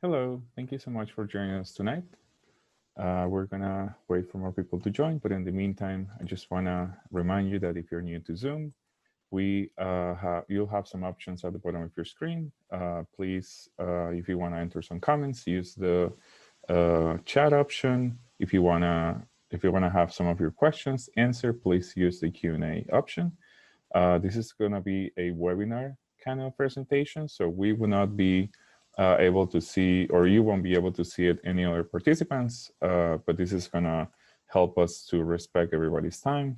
Hello, thank you so much for joining us tonight. We're gonna wait for more people to join, but in the meantime, I just wanna remind you that if you're new to Zoom, you'll have some options at the bottom of your screen. Please, if you wanna enter some comments, use the chat option. If you wanna have some of your questions answered, please use the Q&A option. This is gonna be a webinar kind of presentation, so we will not be able to see, or you won't be able to see it any other participants, but this is gonna help us to respect everybody's time,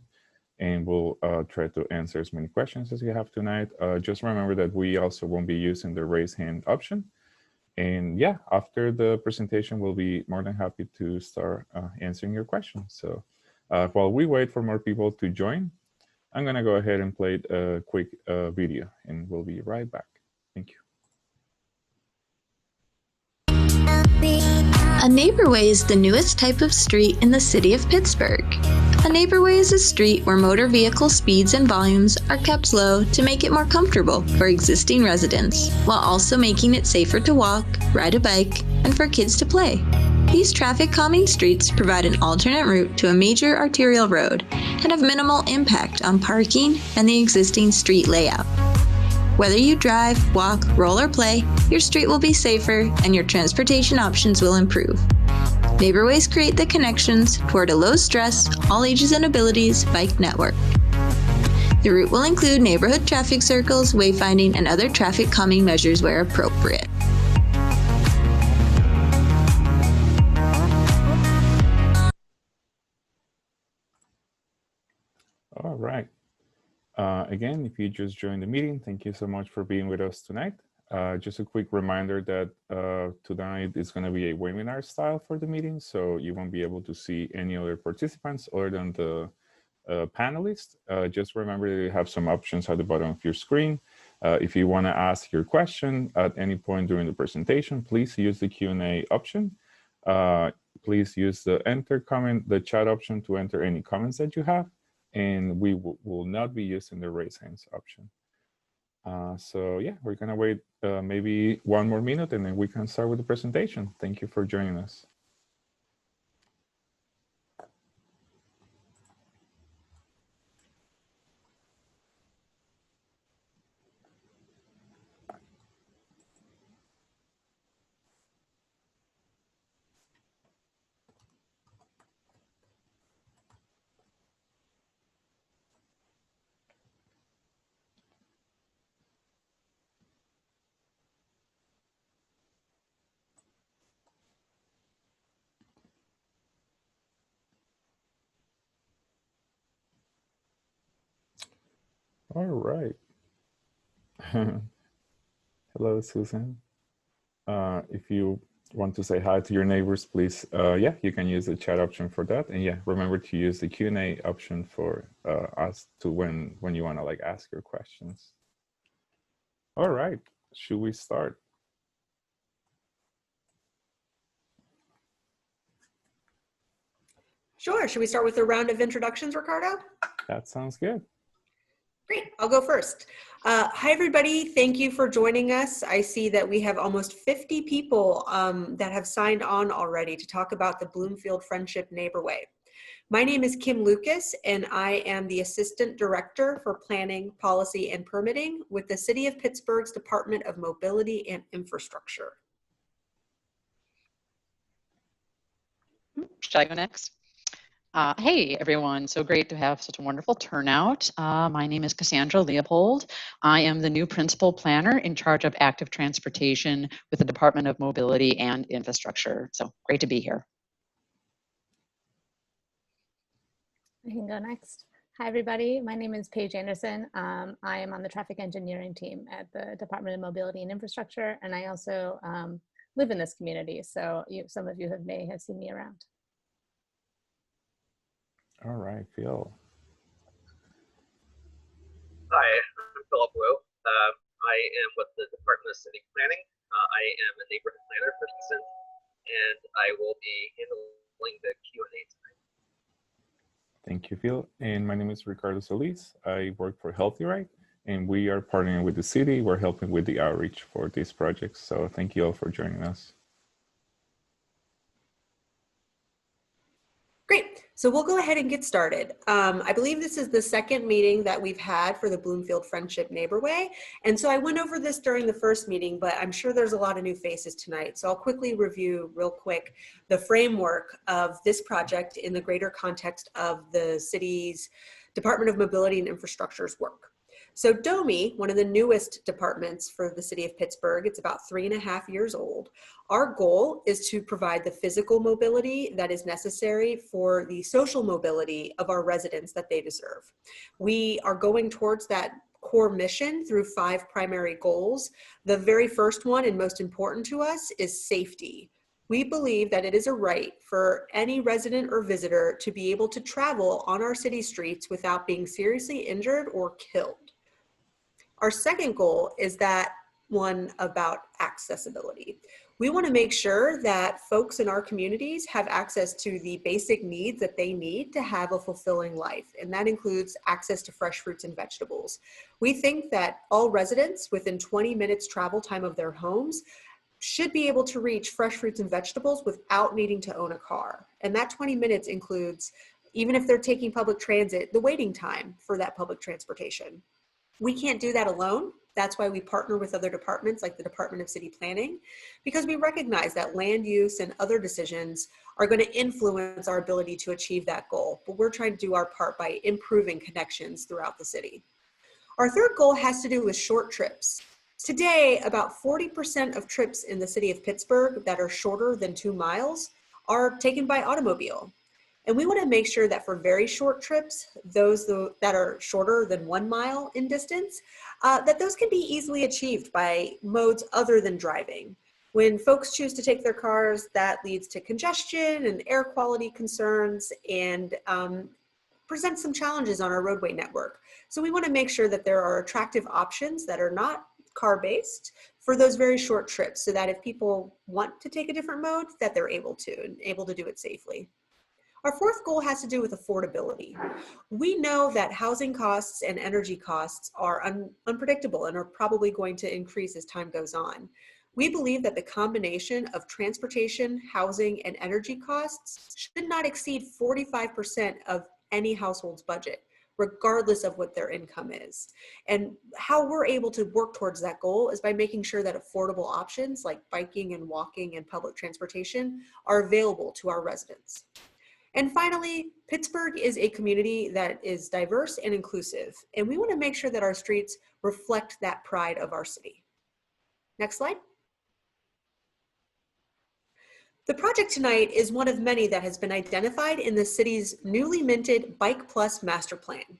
and we'll try to answer as many questions as you have tonight. Just remember that we also won't be using the raise hand option. And yeah, after the presentation, we'll be more than happy to start answering your questions. So while we wait for more people to join, I'm gonna go ahead and play a quick video, and we'll be right back. Thank you. A neighborway is the newest type of street in the city of Pittsburgh. A neighborway is a street where motor vehicle speeds and volumes are kept low to make it more comfortable for existing residents, while also making it safer to walk, ride a bike, and for kids to play. These traffic calming streets provide an alternate route to a major arterial road and have minimal impact on parking and the existing street layout. Whether you drive, walk, roll, or play, your street will be safer and your transportation options will improve. Neighborways create the connections toward a low-stress, all ages and abilities bike network. The route will include neighborhood traffic circles, wayfinding, and other traffic calming measures where appropriate. All right. Again, if you just joined the meeting, thank you so much for being with us tonight. Just a quick reminder that tonight is going to be a webinar style for the meeting, so you won't be able to see any other participants other than the panelists. Just remember that you have some options at the bottom of your screen. If you want to ask your question at any point during the presentation, please use the Q&A option. Please use the chat option to enter any comments that you have, and we will not be using the raise hands option. So yeah, we're gonna wait maybe one more minute and then we can start with the presentation. Thank you for joining us. All right. Hello, Susan. If you want to say hi to your neighbors, please, yeah, you can use the chat option for that. And yeah, remember to use the Q&A option for us to when you want to like ask your questions. All right, should we start? Sure. Should we start with a round of introductions, Ricardo? That sounds good. Great. I'll go first. Hi, everybody. Thank you for joining us. I see that we have almost 50 people that have signed on already to talk about the Bloomfield Friendship Neighborway. My name is Kim Lucas, and I am the Assistant Director for Planning, Policy, and Permitting with the City of Pittsburgh's Department of Mobility and Infrastructure. Should I go next? Hey, everyone. So great to have such a wonderful turnout. My name is Cassandra Leopold. I am the new Principal Planner in charge of active transportation with the Department of Mobility and Infrastructure. So great to be here. I can go next. Hi, everybody. My name is Paige Anderson. I am on the traffic engineering team at the Department of Mobility and Infrastructure, and I also live in this community. So some of you may have seen me around. All right, Phil. Hi, I'm Philip Wu. I am with the Department of City Planning. I am a neighborhood planner for Houston, and I will be handling the Q&A tonight. Thank you, Phil. And my name is Ricardo Solis. I work for Healthy Right, and we are partnering with the city. We're helping with the outreach for these projects. So thank you all for joining us. So we'll go ahead and get started. I believe this is the second meeting that we've had for the Bloomfield Friendship Neighborway. And so I went over this during the first meeting, but I'm sure there's a lot of new faces tonight. So I'll quickly review real quick the framework of this project in the greater context of the city's Department of Mobility and Infrastructure's work. So DOMI, one of the newest departments for the city of Pittsburgh, it's about 3.5 years old. Our goal is to provide the physical mobility that is necessary for the social mobility of our residents that they deserve. We are going towards that core mission through 5 primary goals. The very first one and most important to us is safety. We believe that it is a right for any resident or visitor to be able to travel on our city streets without being seriously injured or killed. Our second goal is that one about accessibility. We want to make sure that folks in our communities have access to the basic needs that they need to have a fulfilling life, and that includes access to fresh fruits and vegetables. We think that all residents within 20 minutes travel time of their homes should be able to reach fresh fruits and vegetables without needing to own a car. And that 20 minutes includes, even if they're taking public transit, the waiting time for that public transportation. We can't do that alone. That's why we partner with other departments like the Department of City Planning, because we recognize that land use and other decisions are going to influence our ability to achieve that goal. But we're trying to do our part by improving connections throughout the city. Our third goal has to do with short trips. Today, about 40% of trips in the city of Pittsburgh that are shorter than 2 miles are taken by automobile. And we want to make sure that for very short trips, those that are shorter than 1 mile in distance, that those can be easily achieved by modes other than driving. When folks choose to take their cars, that leads to congestion and air quality concerns and presents some challenges on our roadway network. So we want to make sure that there are attractive options that are not car-based for those very short trips, so that if people want to take a different mode, that they're able to do it safely. Our fourth goal has to do with affordability. We know that housing costs and energy costs are unpredictable and are probably going to increase as time goes on. We believe that the combination of transportation, housing, and energy costs should not exceed 45% of any household's budget, regardless of what their income is. And how we're able to work towards that goal is by making sure that affordable options like biking and walking and public transportation are available to our residents. And finally, Pittsburgh is a community that is diverse and inclusive, and we want to make sure that our streets reflect that pride of our city. Next slide. The project tonight is one of many that has been identified in the city's newly minted Bike Plus Master Plan.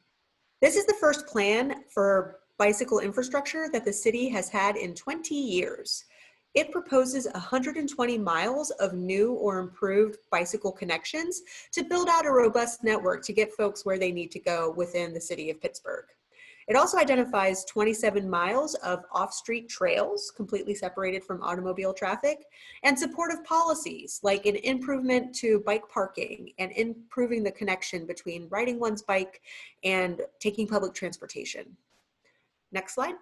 This is the first plan for bicycle infrastructure that the city has had in 20 years. It proposes 120 miles of new or improved bicycle connections to build out a robust network to get folks where they need to go within the city of Pittsburgh. It also identifies 27 miles of off-street trails completely separated from automobile traffic and supportive policies like an improvement to bike parking and improving the connection between riding one's bike and taking public transportation. Next slide.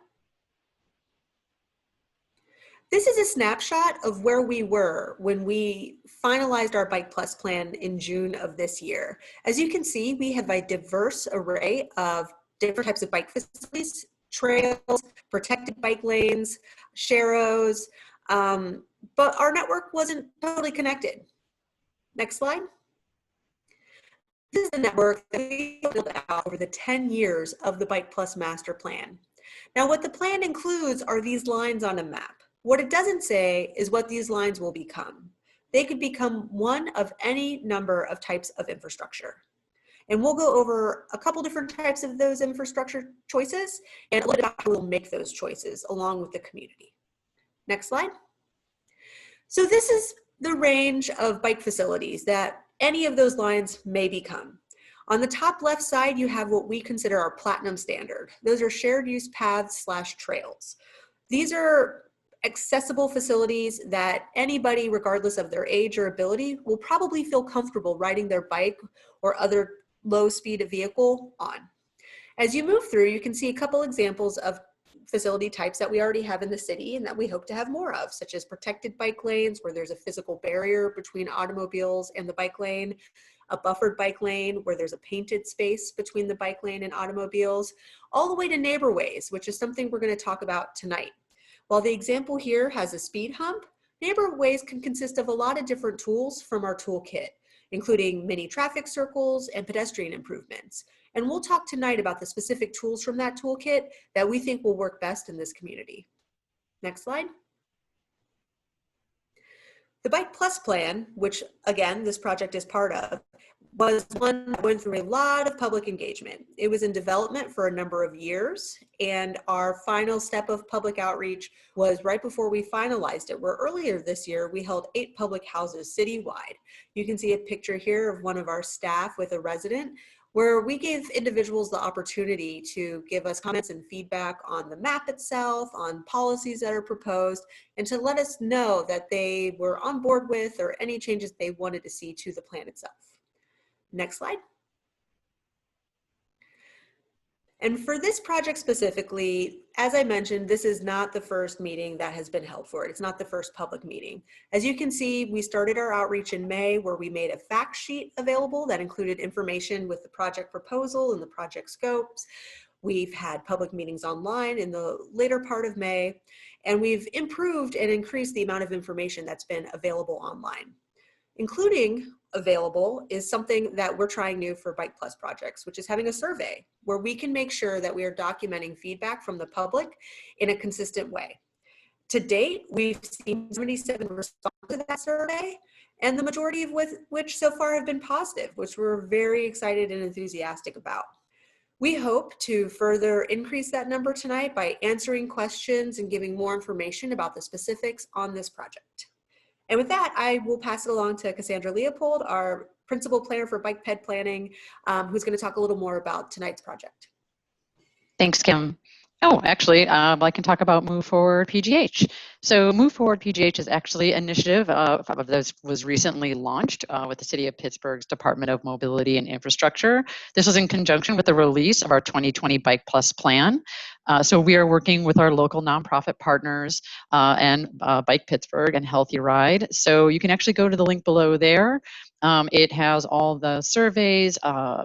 This is a snapshot of where we were when we finalized our Bike Plus plan in June of this year. As you can see, we have a diverse array of different types of bike facilities, trails, protected bike lanes, sharrows, but our network wasn't totally connected. Next slide. This is the network that we built out over the 10 years of the Bike Plus Master Plan. Now, what the plan includes are these lines on a map. What it doesn't say is what these lines will become. They could become one of any number of types of infrastructure. And we'll go over a couple different types of those infrastructure choices and a little bit about how we'll make those choices along with the community. Next slide. So this is the range of bike facilities that any of those lines may become. On the top left side, you have what we consider our platinum standard. Those are shared use paths / trails. These are accessible facilities that anybody, regardless of their age or ability, will probably feel comfortable riding their bike or other low speed vehicle on. As you move through, you can see a couple examples of facility types that we already have in the city and that we hope to have more of, such as protected bike lanes where there's a physical barrier between automobiles and the bike lane, a buffered bike lane where there's a painted space between the bike lane and automobiles, all the way to Neighborways, which is something we're going to talk about tonight. While the example here has a speed hump, Neighborways can consist of a lot of different tools from our toolkit, including mini traffic circles and pedestrian improvements. And we'll talk tonight about the specific tools from that toolkit that we think will work best in this community. Next slide. The Bike Plus plan, which again, this project is part of, was one that went through a lot of public engagement. It was in development for a number of years, and our final step of public outreach was right before we finalized it, where earlier this year we held 8 public houses citywide. You can see a picture here of one of our staff with a resident, where we gave individuals the opportunity to give us comments and feedback on the map itself, on policies that are proposed, and to let us know that they were on board with or any changes they wanted to see to the plan itself. Next slide. And for this project specifically, as I mentioned, this is not the first meeting that has been held for it. It's not the first public meeting. As you can see, we started our outreach in May where we made a fact sheet available that included information with the project proposal and the project scopes. We've had public meetings online in the later part of May, and we've improved and increased the amount of information that's been available online. Including available is something that we're trying new for Bike Plus projects, which is having a survey where we can make sure that we are documenting feedback from the public in a consistent way. To date, we've seen 77 respond to that survey, and the majority of which so far have been positive, which we're very excited and enthusiastic about. We hope to further increase that number tonight by answering questions and giving more information about the specifics on this project. And with that, I will pass it along to Cassandra Leopold, our principal planner for Bike Ped Planning, who's going to talk a little more about tonight's project. Thanks, Kim. Oh, actually, I can talk about Move Forward PGH. So Move Forward PGH is actually an initiative that was recently launched with the City of Pittsburgh's Department of Mobility and Infrastructure. This was in conjunction with the release of our 2020 Bike Plus plan. So we are working with our local nonprofit partners and Bike Pittsburgh and Healthy Ride. So you can actually go to the link below there. It has all the surveys,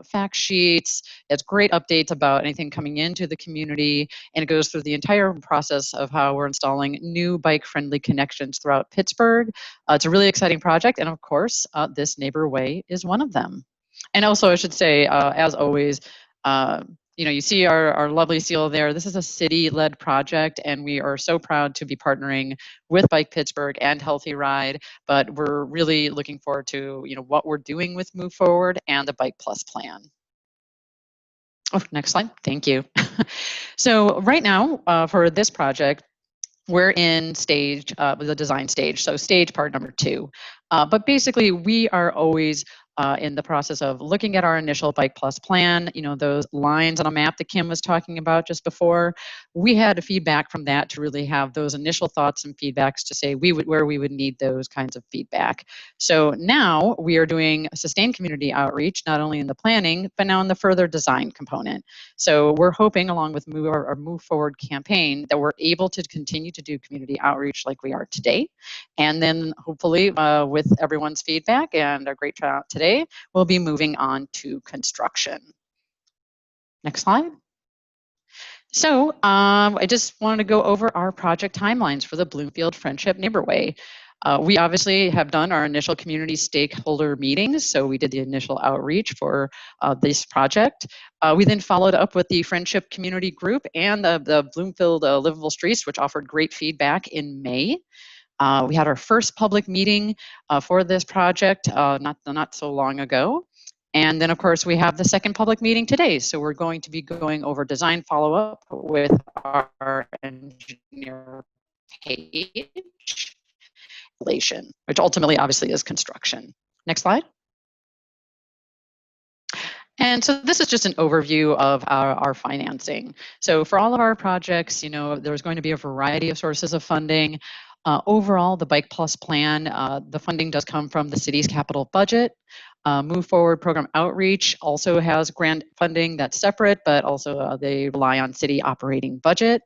fact sheets. It's great updates about anything coming into the community, and it goes through the entire process of how we're installing new bike-friendly connections throughout Pittsburgh. It's a really exciting project, and of course, this Neighborway is one of them. And also, I should say, as always, you see our lovely seal there. This is a city-led project, and we are so proud to be partnering with Bike Pittsburgh and Healthy Ride, but we're really looking forward to what we're doing with Move Forward and the Bike Plus plan. Oh, next slide. Thank you. So right now, for this project, we're in stage, the design stage, so stage part number 2. But basically, we are always in the process of looking at our initial Bike Plus plan, those lines on a map that Kim was talking about just before. We had feedback from that to really have those initial thoughts and feedbacks to say where we would need those kinds of feedback. So now we are doing sustained community outreach, not only in the planning, but now in the further design component. So we're hoping, along with our Move Forward campaign, that we're able to continue to do community outreach like we are today. And then hopefully with everyone's feedback and our great turnout today, we'll be moving on to construction. Next slide. So I just wanted to go over our project timelines for the Bloomfield Friendship Neighborway. We obviously have done our initial community stakeholder meetings, so we did the initial outreach for this project. We then followed up with the Friendship Community Group and the Bloomfield Livable Streets, which offered great feedback in May. We had our first public meeting for this project not so long ago. And then, of course, we have the second public meeting today. So we're going to be going over design follow-up with our engineer page, which ultimately, obviously, is construction. Next slide. And so this is just an overview of our financing. So for all of our projects, there's going to be a variety of sources of funding. Overall, the Bike Plus plan, the funding does come from the city's capital budget. Move Forward Program Outreach also has grant funding that's separate, but also they rely on city operating budget.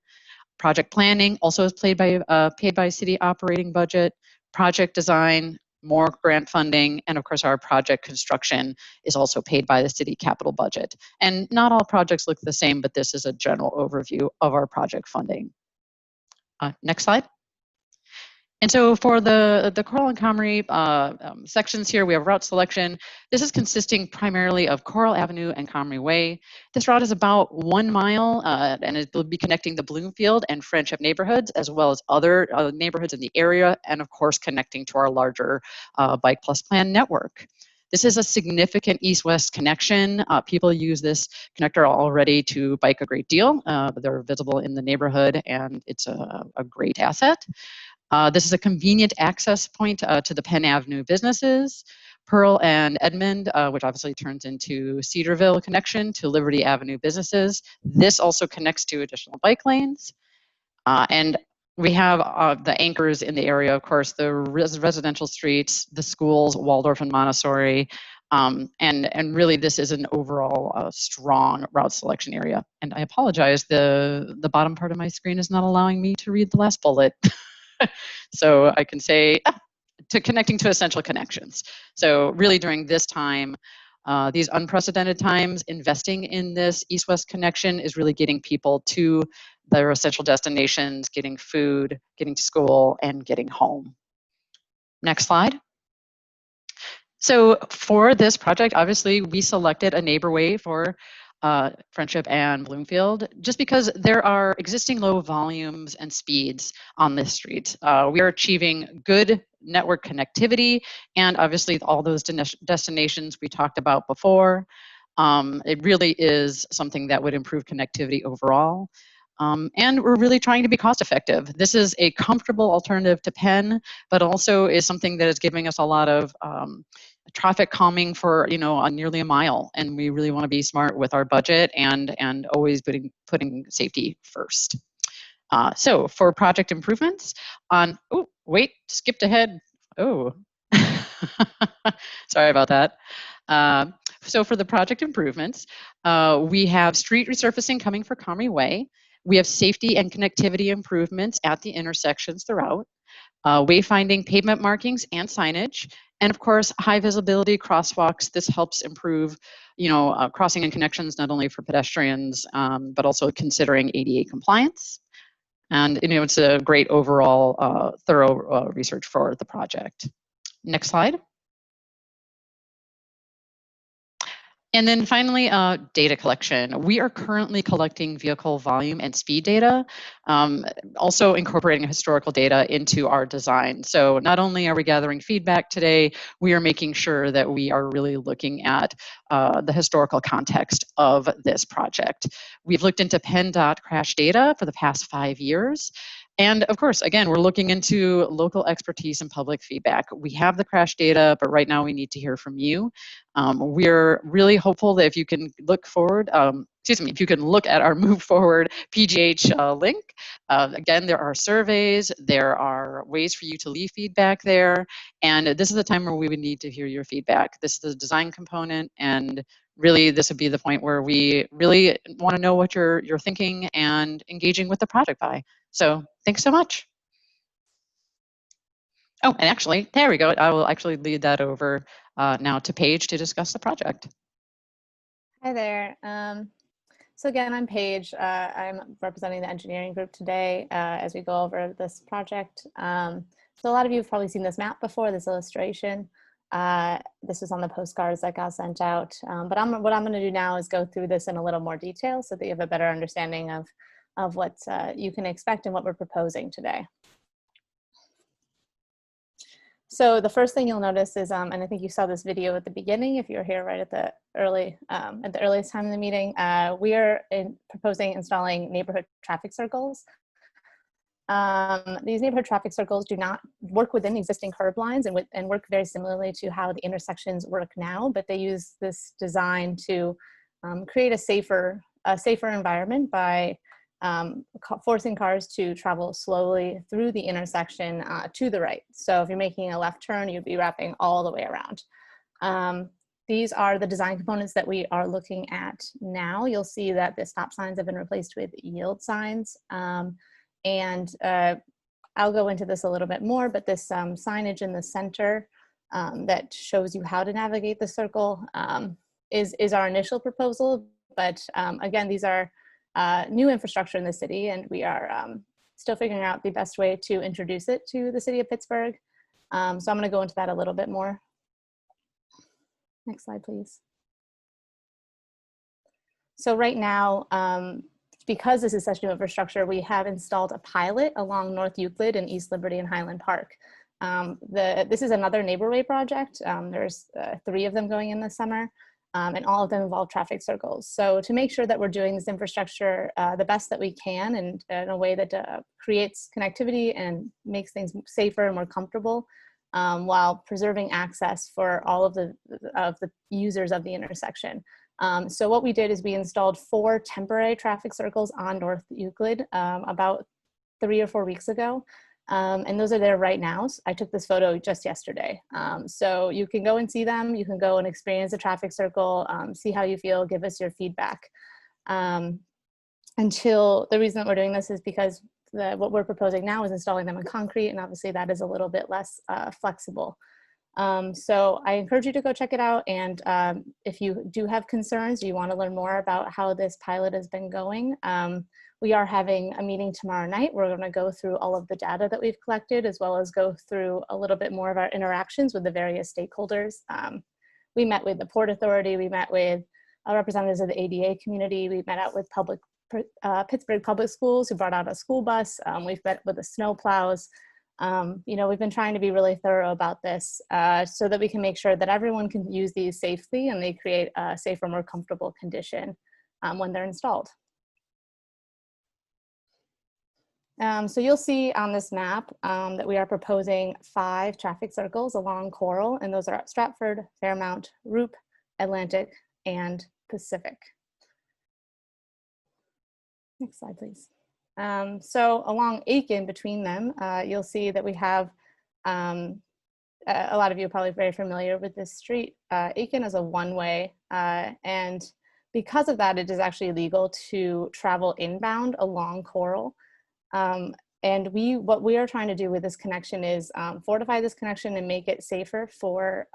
Project planning also is paid by city operating budget. Project design more grant funding, and of course our project construction is also paid by the city capital budget. And not all projects look the same, but this is a general overview of our project funding. Next slide. And so for the Coral and Comrie sections here, we have route selection. This is consisting primarily of Coral Avenue and Comrie Way. This route is about 1 mile, and it will be connecting the Bloomfield and Friendship neighborhoods, as well as other neighborhoods in the area, and of course connecting to our larger Bike Plus Plan network. This is a significant east-west connection. People use this connector already to bike a great deal. They're visible in the neighborhood, and it's a great asset. This is a convenient access point to the Penn Avenue businesses, Pearl and Edmond, which obviously turns into Cedarville connection to Liberty Avenue businesses. This also connects to additional bike lanes. And we have the anchors in the area, of course, the residential streets, the schools, Waldorf and Montessori. And really this is an overall strong route selection area. And I apologize, the bottom part of my screen is not allowing me to read the last bullet. So I can say to connecting to essential connections. So really during this time, these unprecedented times, investing in this east-west connection is really getting people to their essential destinations, getting food, getting to school, and getting home. Next slide. So for this project, obviously we selected a Neighborway for Friendship and Bloomfield, just because there are existing low volumes and speeds on this street. We are achieving good network connectivity, and obviously all those destinations we talked about before. It really is something that would improve connectivity overall. And we're really trying to be cost effective. This is a comfortable alternative to Penn, but also is something that is giving us a lot of traffic calming for nearly a mile, and we really want to be smart with our budget and always putting safety first. So for project improvements on, oh wait, skipped ahead. Oh, sorry about that. So for the project improvements, we have street resurfacing coming for Comrie Way. We have safety and connectivity improvements at the intersections throughout. Wayfinding pavement markings and signage, and of course, high visibility crosswalks. This helps improve, crossing and connections not only for pedestrians, but also considering ADA compliance. And it's a great overall thorough research for the project. Next slide. And then finally, data collection. We are currently collecting vehicle volume and speed data, also incorporating historical data into our design. So not only are we gathering feedback today, we are making sure that we are really looking at the historical context of this project. We've looked into PennDOT crash data for the past 5 years. And of course, again, we're looking into local expertise and public feedback. We have the crash data, but right now we need to hear from you. We're really hopeful that if you can look forward, if you can look at our Move Forward PGH link. Again, there are surveys, there are ways for you to leave feedback there. And this is the time where we would need to hear your feedback. This is the design component, and really this would be the point where we really want to know what you're thinking and engaging with the project by. So thanks so much. Oh, and actually, there we go. I will actually lead that over now to Paige to discuss the project. Hi there. So again, I'm Paige. I'm representing the engineering group today as we go over this project. So a lot of you have probably seen this map before, this illustration. This is on the postcards that got sent out. But what I'm going to do now is go through this in a little more detail so that you have a better understanding of what you can expect and what we're proposing today. So the first thing you'll notice is, and I think you saw this video at the beginning, if you're here right at the earliest time in the meeting, we are proposing installing neighborhood traffic circles. These neighborhood traffic circles do not work within existing curb lines and work very similarly to how the intersections work now, but they use this design to create a safer environment by forcing cars to travel slowly through the intersection to the right. So if you're making a left turn, you'd be wrapping all the way around. These are the design components that we are looking at now. You'll see that the stop signs have been replaced with yield signs. And I'll go into this a little bit more, but this signage in the center that shows you how to navigate the circle is our initial proposal. But again, these are new infrastructure in the city, and we are still figuring out the best way to introduce it to the city of Pittsburgh. So I'm going to go into that a little bit more. Next slide, please. So right now, because this is such new infrastructure, we have installed a pilot along North Euclid and East Liberty and Highland Park. This is another Neighborway project. There's 3 of them going in this summer, and all of them involve traffic circles. So to make sure that we're doing this infrastructure the best that we can, and in a way that creates connectivity and makes things safer and more comfortable, while preserving access for all of the users of the intersection. So what we did is we installed 4 temporary traffic circles on North Euclid about 3 or 4 weeks ago. And those are there right now. So I took this photo just yesterday. So you can go and see them. You can go and experience the traffic circle, see how you feel, give us your feedback. Until the reason that we're doing this is because what we're proposing now is installing them in concrete, and obviously that is a little bit less flexible. So I encourage you to go check it out. And if you do have concerns, you want to learn more about how this pilot has been going, we are having a meeting tomorrow night. We're going to go through all of the data that we've collected, as well as go through a little bit more of our interactions with the various stakeholders. We met with the Port Authority, we met with representatives of the ADA community, we met out with Pittsburgh Public Schools, who brought out a school bus. We've met with the snow plows. You know, we've been trying to be really thorough about this so that we can make sure that everyone can use these safely and they create a safer, more comfortable condition when they're installed. So you'll see on this map that we are proposing 5 traffic circles along Coral, and those are at Stratford, Fairmount, Roop, Atlantic, and Pacific. Next slide, please. So along Aiken, between them, you'll see that we have, a lot of you are probably very familiar with this street. Aiken is a one-way, and because of that, it is actually legal to travel inbound along Coral. And what we are trying to do with this connection is fortify this connection and make it safer for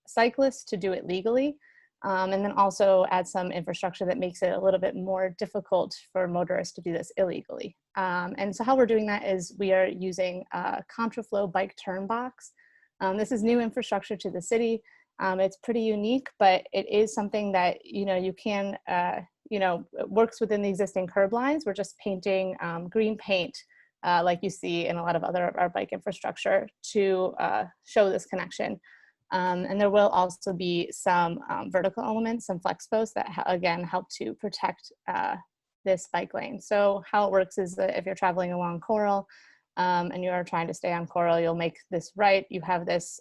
cyclists to do it legally. And then also add some infrastructure that makes it a little bit more difficult for motorists to do this illegally. And so how we're doing that is we are using a contraflow bike turn box. This is new infrastructure to the city. It's pretty unique, but it is something that, you know, you can, you know, it works within the existing curb lines. We're just painting green paint, like you see in a lot of other of our bike infrastructure, to show this connection. And there will also be some vertical elements, some flex posts that again help to protect this bike lane. So how it works is that if you're traveling along Coral and you are trying to stay on Coral, you'll make this right. You have this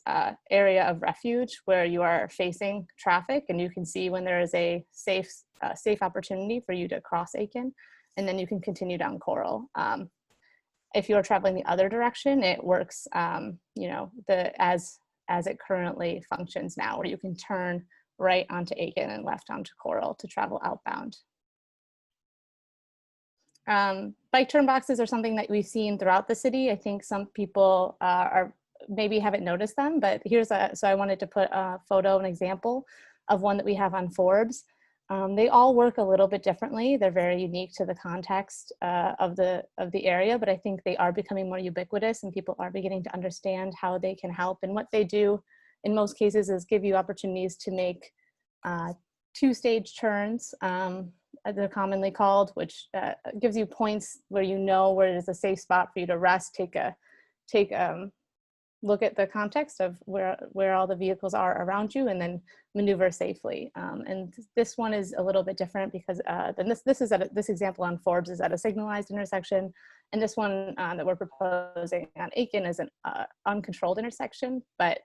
area of refuge where you are facing traffic, and you can see when there is a safe opportunity for you to cross Aiken, and then you can continue down Coral. If you're traveling the other direction, it works, you know, as it currently functions now, where you can turn right onto Aiken and left onto Coral to travel outbound. Bike turn boxes are something that we've seen throughout the city. I think some people maybe haven't noticed them, but so I wanted to put a photo, an example of one that we have on Forbes. They all work a little bit differently. They're very unique to the context of the area, but I think they are becoming more ubiquitous, and people are beginning to understand how they can help. And what they do in most cases is give you opportunities to make 2-stage turns, they're commonly called, which gives you points where you know where it is a safe spot for you to rest, take a look at the context of where all the vehicles are around you, and then maneuver safely. And this one is a little bit different because this example on Forbes is at a signalized intersection, and this one that we're proposing on Aiken is an uncontrolled intersection, but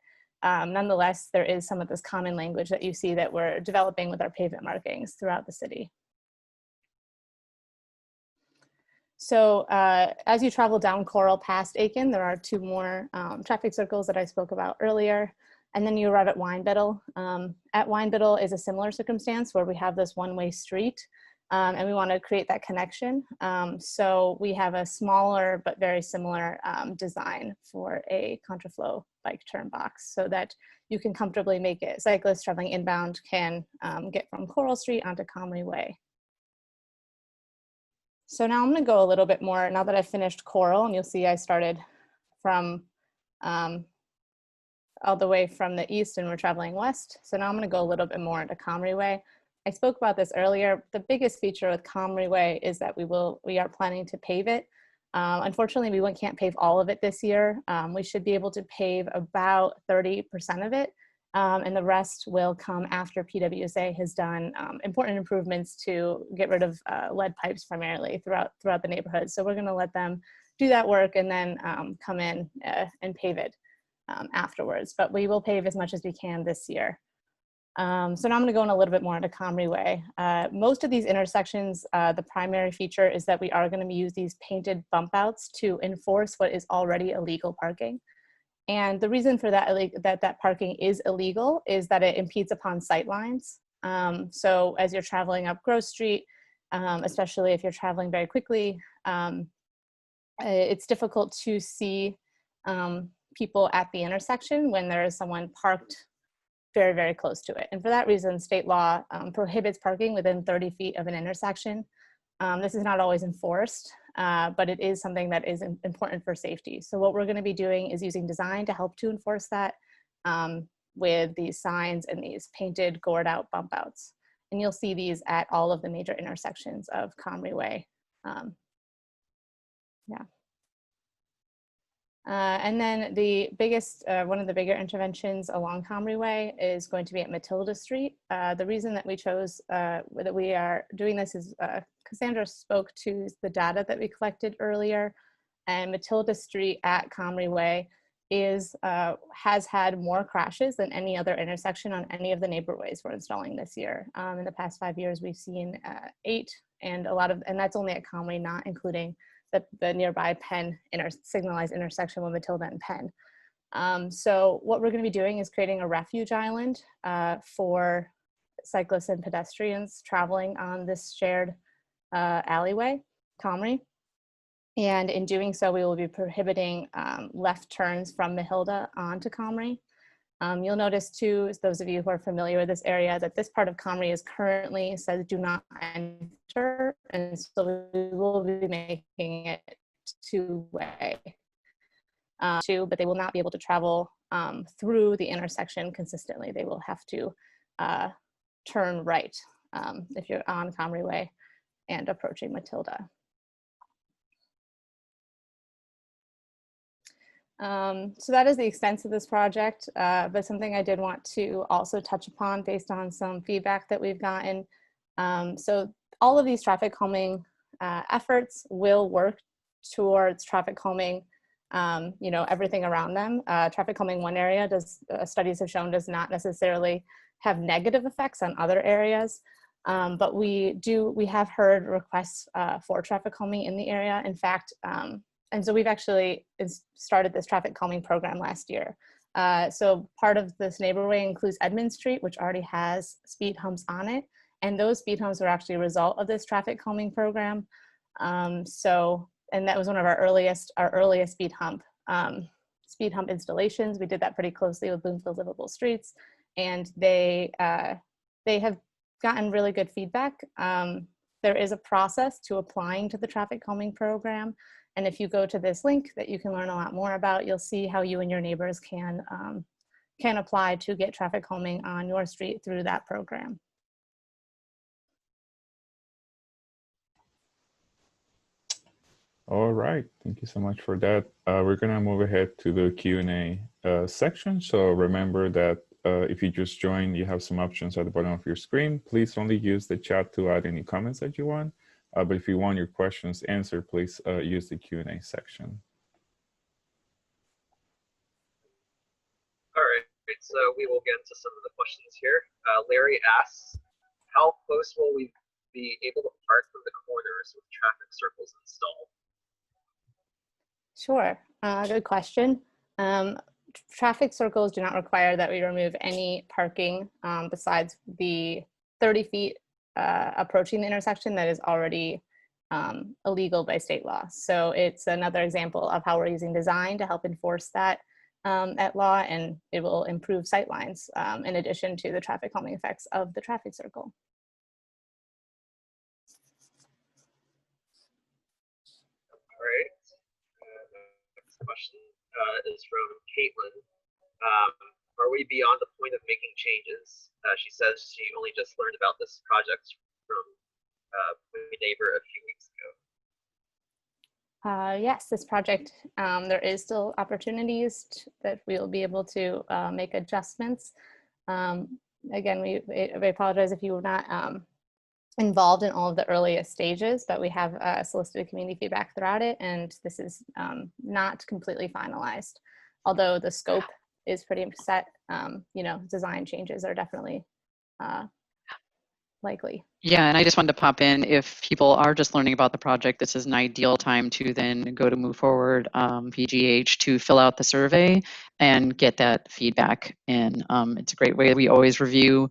nonetheless, there is some of this common language that you see that we're developing with our pavement markings throughout the city. So as you travel down Coral past Aiken, there are 2 more traffic circles that I spoke about earlier. And then you arrive at Wine Biddle. At Wine Biddle is a similar circumstance where we have this one-way street. and we want to create that connection. So we have a smaller but very similar design for a contraflow bike turn box so that you can comfortably make it. Cyclists traveling inbound can get from Coral Street onto Comrie Way. So now I'm going to go a little bit more, now that I've finished Coral, and you'll see I started from all the way from the east and we're traveling west. So now I'm going to go a little bit more into Comrie Way. I spoke about this earlier. The biggest feature with Comrie Way is that we are planning to pave it. Unfortunately, we can't pave all of it this year. We should be able to pave about 30% of it, and the rest will come after PWSA has done important improvements to get rid of lead pipes primarily throughout the neighborhood. So we're going to let them do that work and then come in and pave it afterwards. But we will pave as much as we can this year. So now I'm going to go in a little bit more into Comrie Way. Most of these intersections, the primary feature is that we are going to use these painted bump outs to enforce what is already illegal parking. And the reason for that parking is illegal is that it impedes upon sight lines. So as you're traveling up Grove Street, especially if you're traveling very quickly, it's difficult to see people at the intersection when there is someone parked very, very close to it. And for that reason, state law prohibits parking within 30 feet of an intersection. This is not always enforced, but it is something that is important for safety. So what we're going to be doing is using design to help to enforce that with these signs and these painted gored out bump outs. And you'll see these at all of the major intersections of Comrie Way. And then the biggest, one of the bigger interventions along Comrie Way is going to be at Matilda Street. The reason that we chose that we are doing this is Cassandra spoke to the data that we collected earlier, and Matilda Street at Comrie Way has had more crashes than any other intersection on any of the neighborways we're installing this year. In the past 5 years, we've seen 8, and that's only at Comrie, not including the nearby Penn signalized intersection with Matilda and Penn. So what we're going to be doing is creating a refuge island for cyclists and pedestrians traveling on this shared alleyway, Comrie. And in doing so, we will be prohibiting left turns from Mahilda onto Comrie. You'll notice too, those of you who are familiar with this area, that this part of Comrie is currently says do not enter, and so we will be making it two-way. But they will not be able to travel through the intersection consistently. They will have to turn right if you're on Comrie Way and approaching Matilda. So that is the extent of this project, but something I did want to also touch upon based on some feedback that we've gotten. So all of these traffic calming efforts will work towards traffic calming, everything around them. Traffic calming one area studies have shown does not necessarily have negative effects on other areas. But we have heard requests for traffic calming in the area. In fact, and so we've actually started this traffic calming program last year. So part of this Neighborway includes Edmund Street, which already has speed humps on it. And those speed humps were actually a result of this traffic calming program. And that was one of our earliest speed hump installations. We did that pretty closely with Bloomfield Livable Streets, and they have gotten really good feedback. There is a process to applying to the traffic calming program. And if you go to this link that you can learn a lot more about, you'll see how you and your neighbors can apply to get traffic calming on your street through that program. All right, thank you so much for that. We're gonna move ahead to the Q&A section. So remember that if you just joined, you have some options at the bottom of your screen. Please only use the chat to add any comments that you want. But if you want your questions answered, please use the Q&A section. All right, so we will get into some of the questions here. Larry asks, how close will we be able to park from the corners with traffic circles installed? Sure, good question. Traffic circles do not require that we remove any parking besides the 30 feet approaching the intersection that is already illegal by state law. So it's another example of how we're using design to help enforce that at law, and it will improve sightlines in addition to the traffic calming effects of the traffic circle. All right. Next question is from Caitlin. Are we beyond the point of making changes? She says she only just learned about this project from my neighbor a few weeks ago. Yes, this project, there is still opportunities that we will be able to make adjustments. Again, we apologize if you were not involved in all of the earliest stages, but we have solicited community feedback throughout it, and this is not completely finalized. Although the scope is pretty set, you know, design changes are definitely likely. Yeah, and I just wanted to pop in, if people are just learning about the project, this is an ideal time to then go to Move Forward PGH to fill out the survey and get that feedback in. It's a great way. We always review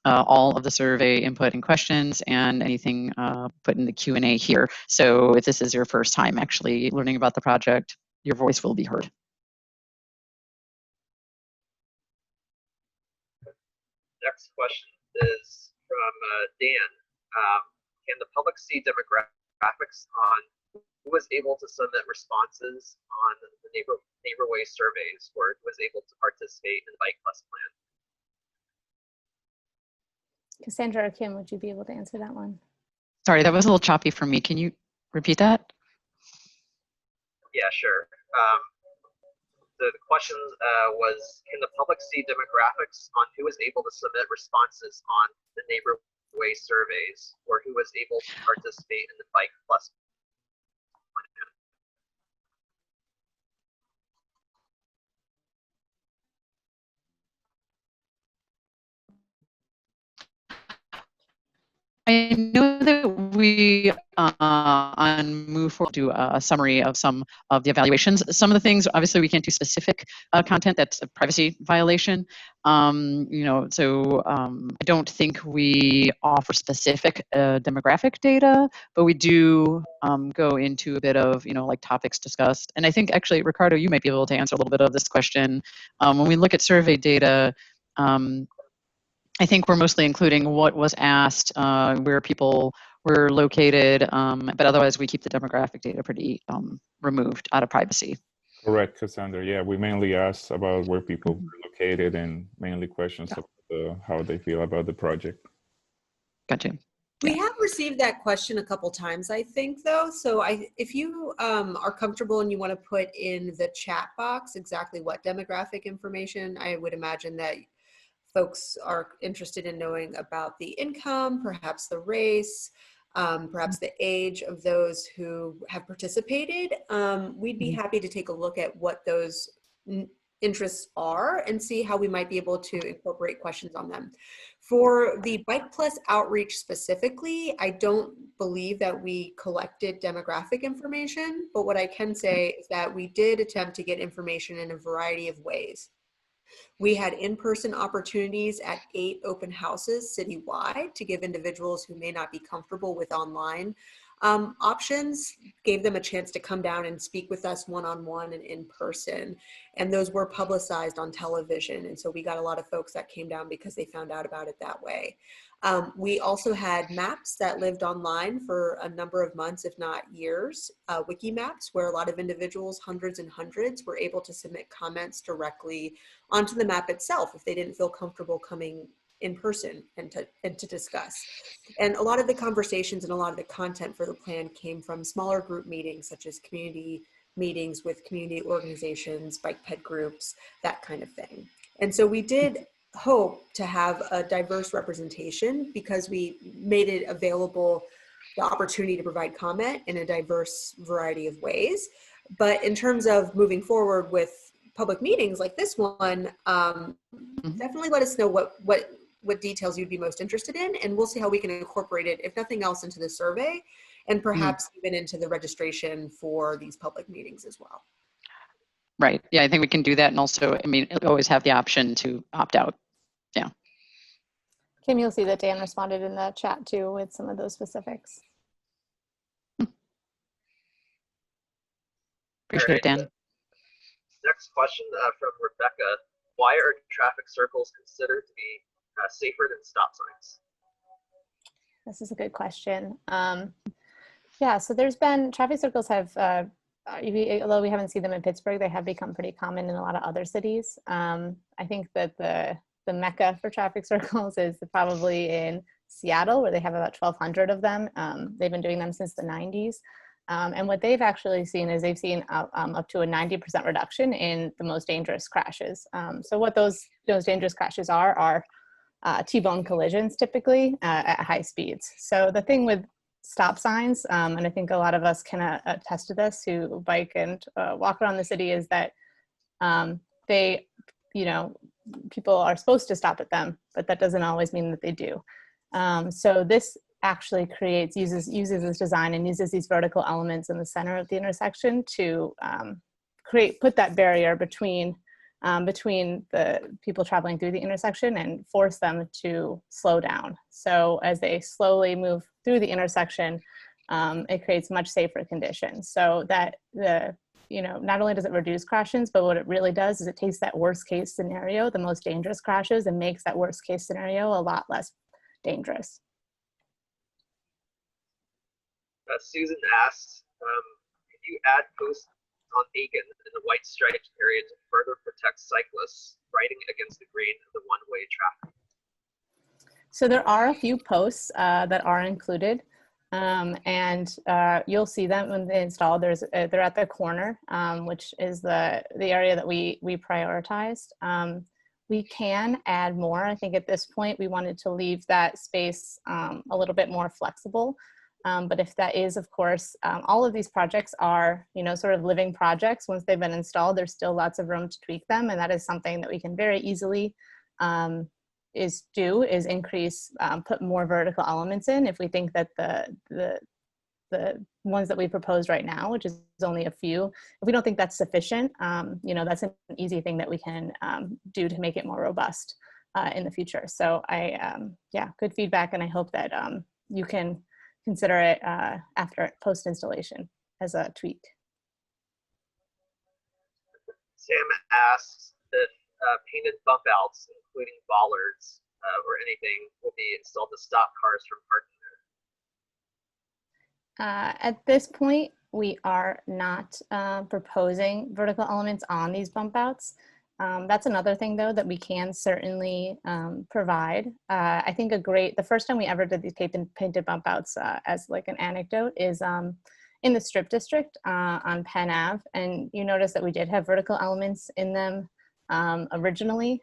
all of the survey input and questions and anything put in the Q&A here. So if this is your first time actually learning about the project, your voice will be heard. Next question is from Dan. Can the public see demographics on who was able to submit responses on the Neighborway surveys, or who was able to participate in the Bike Plus plan? Cassandra or Kim, would you be able to answer that one? Sorry, that was a little choppy for me. Can you repeat that? Yeah, sure. The question was, can the public see demographics on who was able to submit responses on the Neighborway surveys, or who was able to participate in the Bike Plus plan? I know that we on Move Forward do a summary of some of the evaluations. Some of the things, obviously, we can't do specific content. That's a privacy violation. You know, so I don't think we offer specific demographic data, but we do go into a bit of, you know, like topics discussed. And I think actually, Ricardo, you might be able to answer a little bit of this question. When we look at survey data, I think we're mostly including what was asked, where people were located, but otherwise we keep the demographic data pretty removed out of privacy. Correct, Cassandra. Yeah, we mainly ask about where people were located and mainly questions about how they feel about the project. Gotcha. We have received that question a couple times, I think, though. So if you are comfortable and you want to put in the chat box exactly what demographic information, I would imagine that folks are interested in knowing about the income, perhaps the race, perhaps the age of those who have participated. We'd be happy to take a look at what those interests are and see how we might be able to incorporate questions on them. For the Bike Plus outreach specifically, I don't believe that we collected demographic information, but what I can say is that we did attempt to get information in a variety of ways. We had in-person opportunities at 8 open houses citywide to give individuals who may not be comfortable with online options, gave them a chance to come down and speak with us one-on-one and in person. And those were publicized on television. And so we got a lot of folks that came down because they found out about it that way. We also had maps that lived online for a number of months, if not years, wiki maps, where a lot of individuals, hundreds and hundreds, were able to submit comments directly onto the map itself if they didn't feel comfortable coming in person and to discuss. And a lot of the conversations and a lot of the content for the plan came from smaller group meetings, such as community meetings with community organizations, bike ped groups, that kind of thing. And so we did hope to have a diverse representation because we made it available, the opportunity to provide comment in a diverse variety of ways. But in terms of moving forward with public meetings like this one, definitely let us know what details you'd be most interested in, and we'll see how we can incorporate it, if nothing else, into the survey and perhaps even into the registration for these public meetings as well. Right. Yeah, I think we can do that. And also, I mean, always have the option to opt out. Yeah. Kim, you'll see that Dan responded in the chat too with some of those specifics. Appreciate it, Dan. Next question from Rebecca. Why are traffic circles considered to be safer than stop signs? This is a good question. Yeah, so there's been, traffic circles have, although we haven't seen them in Pittsburgh, they have become pretty common in a lot of other cities. I think that the mecca for traffic circles is probably in Seattle, where they have about 1,200 of them. They've been doing them since the 90s. And what they've actually seen is they've seen up to a 90% reduction in the most dangerous crashes. So what those dangerous crashes are T-bone collisions typically at high speeds. So the thing with stop signs, and I think a lot of us can attest to this who bike and walk around the city, is that they, people are supposed to stop at them, but that doesn't always mean that they do. So this actually uses this design and uses these vertical elements in the center of the intersection to put that barrier between the people traveling through the intersection and force them to slow down. So as they slowly move through the intersection, it creates much safer conditions. So that not only does it reduce crashes, but what it really does is it takes that worst case scenario, the most dangerous crashes, and makes that worst case scenario a lot less dangerous. Susan asks, can you add posts on Aiken in the white striped area to further protect cyclists riding against the grain of the one-way traffic? So there are a few posts that are included, and you'll see them when they install. They're at the corner, which is the area that we prioritized. We can add more. I think at this point we wanted to leave that space a little bit more flexible. But if that is, of course, all of these projects are, sort of living projects. Once they've been installed, there's still lots of room to tweak them. And that is something that we can very easily increase, put more vertical elements in. If we think that the ones that we propose right now, which is only a few, if we don't think that's sufficient, that's an easy thing that we can do to make it more robust in the future. So good feedback. And I hope that you can consider it after post installation as a tweak. Sam asks if painted bump outs, including bollards or anything, will be installed to stop cars from parking there. At this point, we are not proposing vertical elements on these bump outs. That's another thing, though, that we can certainly provide. I think the first time we ever did these painted bump outs, as like an anecdote, is in the Strip District on Penn Ave. And you notice that we did have vertical elements in them originally,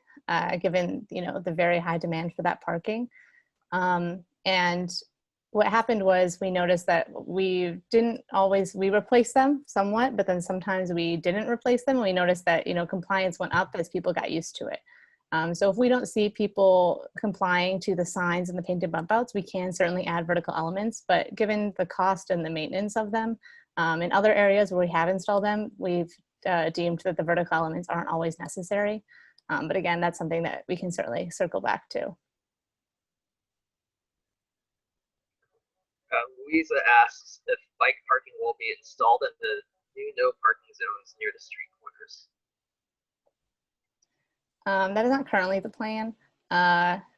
given the very high demand for that parking. And what happened was we noticed that we replaced them somewhat, but then sometimes we didn't replace them. And we noticed that, compliance went up as people got used to it. So if we don't see people complying to the signs and the painted bump outs, we can certainly add vertical elements, but given the cost and the maintenance of them, in other areas where we have installed them, we've deemed that the vertical elements aren't always necessary. But again, that's something that we can certainly circle back to. Louisa asks if bike parking will be installed in the new no parking zones near the street corners. That is not currently the plan.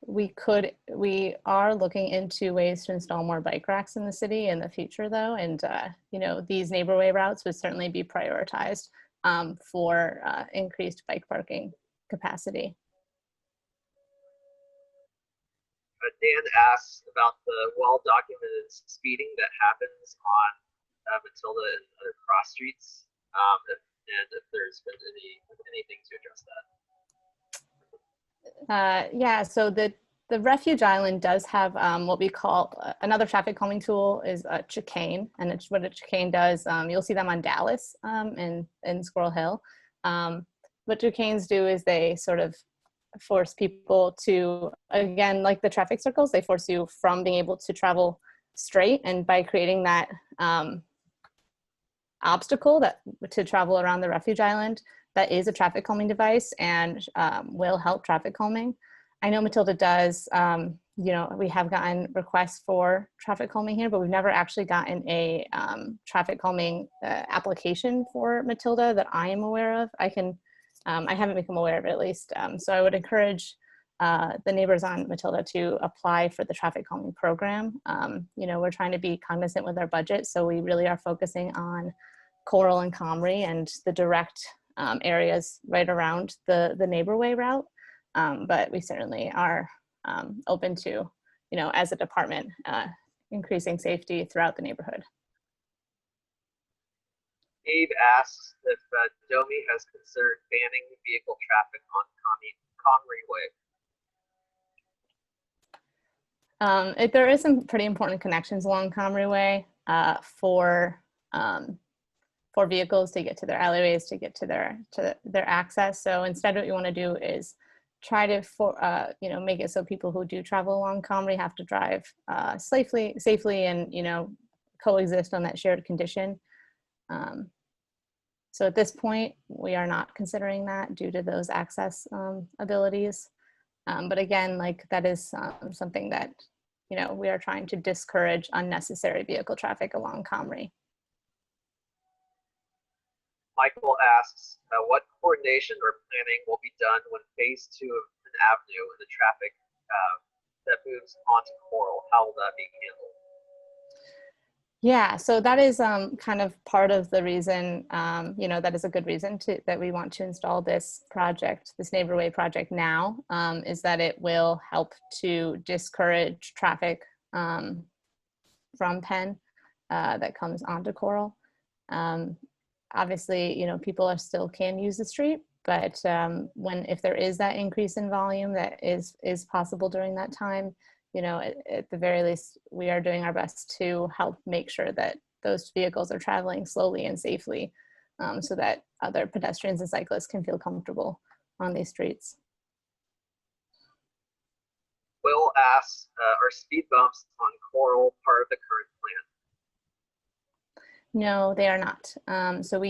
We are looking into ways to install more bike racks in the city in the future, though, and these Neighborway routes would certainly be prioritized for increased bike parking capacity. Dan asks about the well-documented speeding that happens on Matilda and other cross streets, and if there's been anything to address that. So the Refuge Island does have what we call another traffic calming tool is a chicane, and what a chicane does, you'll see them on Dallas and Squirrel Hill. What chicanes do is they sort of force people to, again, like the traffic circles, they force you from being able to travel straight, and by creating that obstacle to travel around the Refuge Island, that is a traffic calming device and will help traffic calming. I know Matilda does you know, we have gotten requests for traffic calming here, but we've never actually gotten a traffic calming application for Matilda that I am aware of. I haven't become aware of it at least. So I would encourage the neighbors on Matilda to apply for the traffic calming program. You know, we're trying to be cognizant with our budget, so we really are focusing on Coral and Comrie and the direct areas right around the Neighborway route. But we certainly are open to, you know, as a department, increasing safety throughout the neighborhood. Dave asks if DOMI has considered banning vehicle traffic on Comrie Way. There is some pretty important connections along Comrie Way for vehicles to get to their alleyways, to get to their access. So instead, what you want to do is try to you know, make it so people who do travel along Comrie have to drive safely and, you know, coexist on that shared condition. So at this point, we are not considering that due to those access abilities. But again, like, that is something that, you know, we are trying to discourage unnecessary vehicle traffic along Comrie. Michael asks, what coordination or planning will be done when phase 2 of an avenue and the traffic that moves onto Coral? How will that be handled? Yeah, so that is kind of part of the reason, you know, that is a good reason that we want to install this project, this Neighborway project now, is that it will help to discourage traffic from Penn that comes onto Coral. Obviously, you know, people still can use the street, but if there is that increase in volume that is possible during that time, you know, at the very least, we are doing our best to help make sure that those vehicles are traveling slowly and safely, so that other pedestrians and cyclists can feel comfortable on these streets. Will asks, are speed bumps on Coral part of the current plan? No, they are not. So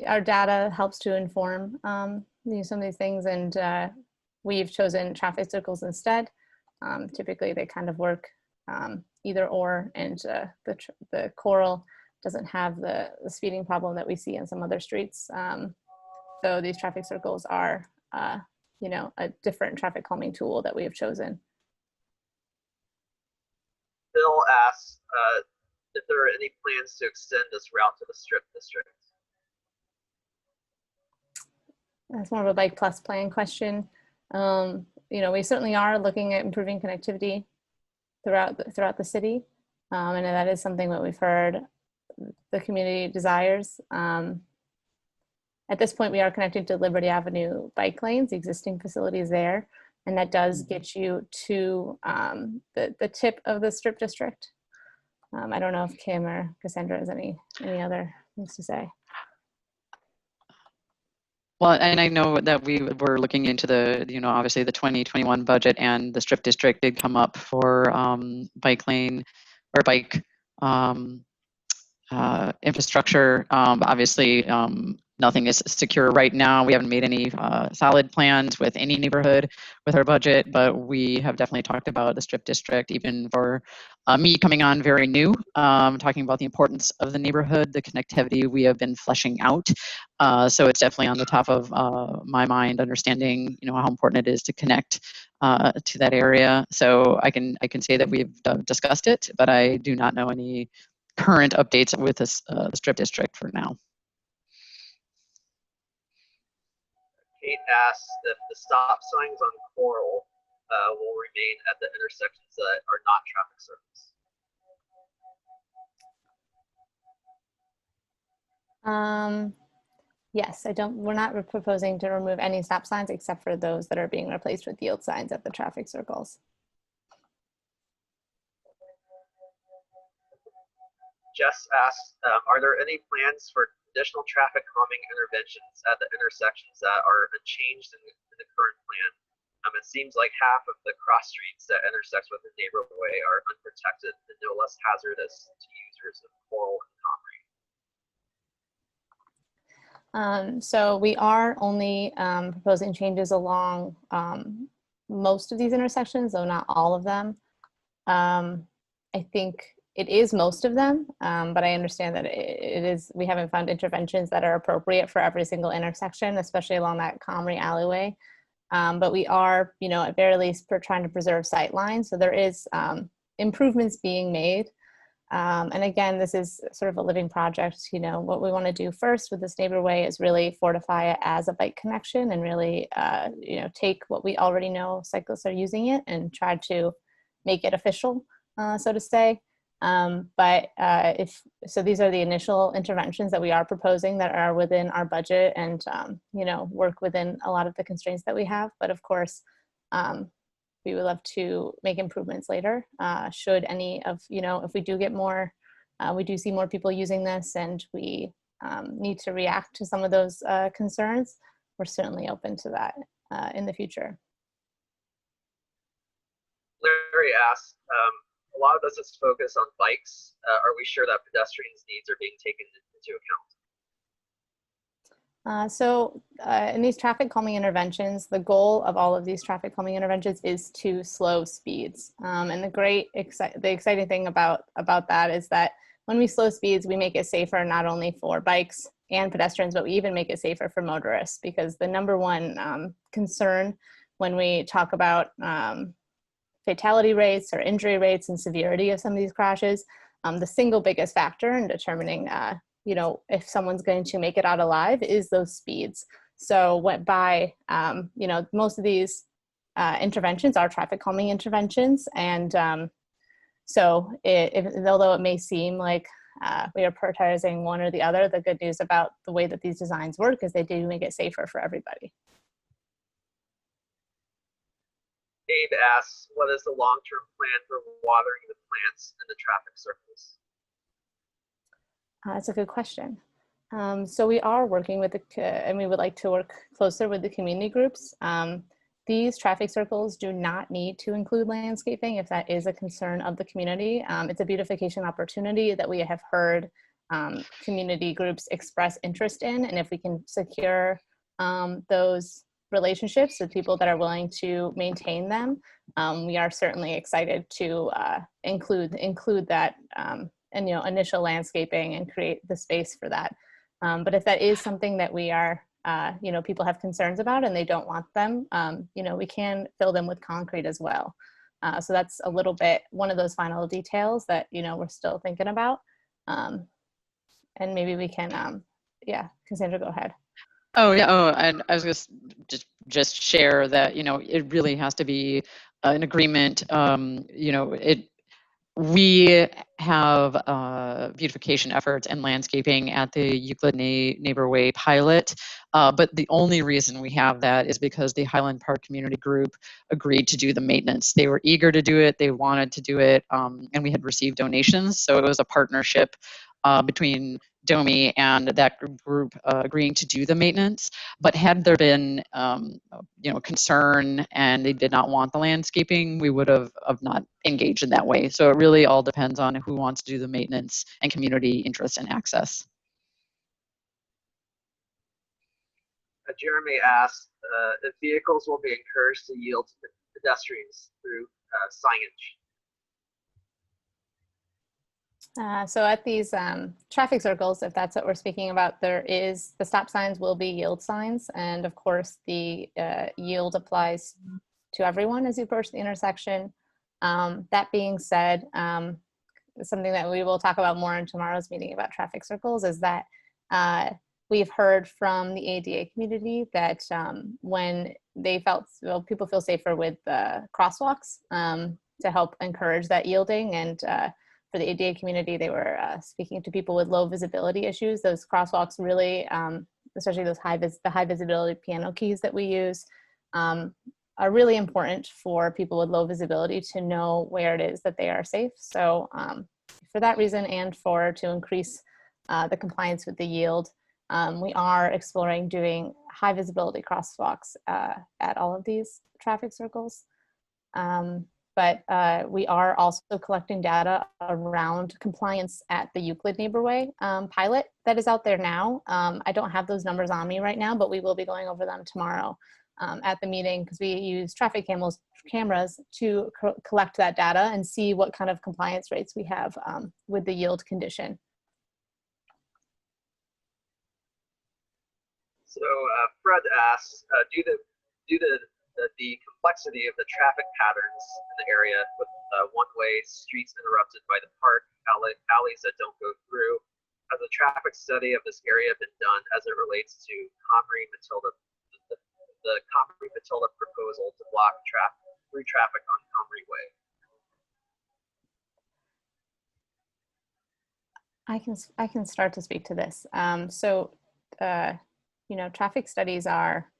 our data helps to inform some of these things, and we've chosen traffic circles instead. Typically, they kind of work either or, and the Coral doesn't have the speeding problem that we see in some other streets. So these traffic circles are, you know, a different traffic calming tool that we have chosen. Bill asks if there are any plans to extend this route to the Strip District. That's more of a Bike Plus plan question. You know, we certainly are looking at improving connectivity throughout the city, and that is something that we've heard the community desires. At this point, we are connected to Liberty Avenue bike lanes, existing facilities there, and that does get you to the tip of the Strip District. I don't know if Kim or Cassandra has any other things to say. Well, and I know that we were looking into the, you know, obviously the 2021 budget, and the Strip District did come up for bike lane or bike infrastructure. Obviously, nothing is secure right now. We haven't made any solid plans with any neighborhood with our budget, but we have definitely talked about the Strip District, even for me coming on very new, talking about the importance of the neighborhood, the connectivity we have been fleshing out. So it's definitely on the top of my mind, understanding, you know, how important it is to connect to that area. So I can say that we've discussed it, but I do not know any current updates with this, the Strip District for now. Kate asks if the stop signs on Coral will remain at the intersections that are not traffic circles. Yes, we're not proposing to remove any stop signs except for those that are being replaced with yield signs at the traffic circles. Jess asks, are there any plans for additional traffic calming interventions at the intersections that are unchanged in the current plan? It seems like half of the cross streets that intersect with the Neighborway are unprotected and no less hazardous to users of Coral and Comrie. So we are only proposing changes along most of these intersections, though not all of them. I think it is most of them, but I understand that it is, we haven't found interventions that are appropriate for every single intersection, especially along that Comrie alleyway. But we are, at very least, trying to preserve sight lines. So there is improvements being made. And again, this is sort of a living project. What we want to do first with this Neighborway is really fortify it as a bike connection and really, take what we already know cyclists are using it and try to make it official, so to say. So these are the initial interventions that we are proposing that are within our budget and, work within a lot of the constraints that we have. But of course, we would love to make improvements later. Should any of, if we do get more, we do see more people using this and we need to react to some of those concerns, we're certainly open to that in the future. Larry asked, a lot of this is focused on bikes. Are we sure that pedestrians' needs are being taken into account? In these traffic calming interventions, the goal of all of these traffic calming interventions is to slow speeds. And the exciting thing about that is that when we slow speeds, we make it safer not only for bikes and pedestrians, but we even make it safer for motorists, because the number one concern when we talk about fatality rates or injury rates and severity of some of these crashes, the single biggest factor in determining if someone's going to make it out alive is those speeds. So most of these interventions are traffic calming interventions. And although it may seem like we are prioritizing one or the other, the good news about the way that these designs work is they do make it safer for everybody. Dave asks, what is the long-term plan for watering the plants in the traffic circles? That's a good question. So we are working with and we would like to work closer with the community groups. These traffic circles do not need to include landscaping if that is a concern of the community. It's a beautification opportunity that we have heard community groups express interest in, and if we can secure those relationships with people that are willing to maintain them, we are certainly excited to include that initial landscaping and create the space for that. But if that is something that we are people have concerns about and they don't want them, we can fill them with concrete as well. So that's a little bit one of those final details that we're still thinking about, and maybe we can Cassandra, go ahead. Oh yeah. Oh, and I was going to just share that it really has to be an agreement. We have beautification efforts and landscaping at the Euclid Neighborway pilot, but the only reason we have that is because the Highland Park Community Group agreed to do the maintenance. They were eager to do it, they wanted to do it, and we had received donations, so it was a partnership between DOMI and that group agreeing to do the maintenance. But had there been concern and they did not want the landscaping, we would have not engaged in that way. So it really all depends on who wants to do the maintenance and community interest and access. Jeremy asked if vehicles will be encouraged to yield to pedestrians through signage. So at these traffic circles, if that's what we're speaking about, the stop signs will be yield signs. And of course, the yield applies to everyone as you approach the intersection. That being said, something that we will talk about more in tomorrow's meeting about traffic circles is that we've heard from the ADA community that when they people feel safer with crosswalks to help encourage that yielding. And for the ADA community, they were speaking to people with low visibility issues. Those crosswalks really, especially those the high visibility piano keys that we use, are really important for people with low visibility to know where it is that they are safe. So for that reason, and to increase the compliance with the yield, we are exploring doing high visibility crosswalks at all of these traffic circles. But we are also collecting data around compliance at the Euclid Neighborway pilot that is out there now. I don't have those numbers on me right now, but we will be going over them tomorrow. at the meeting, because we use traffic cameras to collect that data and see what kind of compliance rates we have with the yield condition. So Fred asks, due to the complexity of the traffic patterns in the area with one-way streets interrupted by the park alleys that don't go through, has a traffic study of this area been done as it relates to Comrie Matilda, the Comrie Matilda proposal to block through traffic on Comrie Way? I can start to speak to this. You know, traffic studies are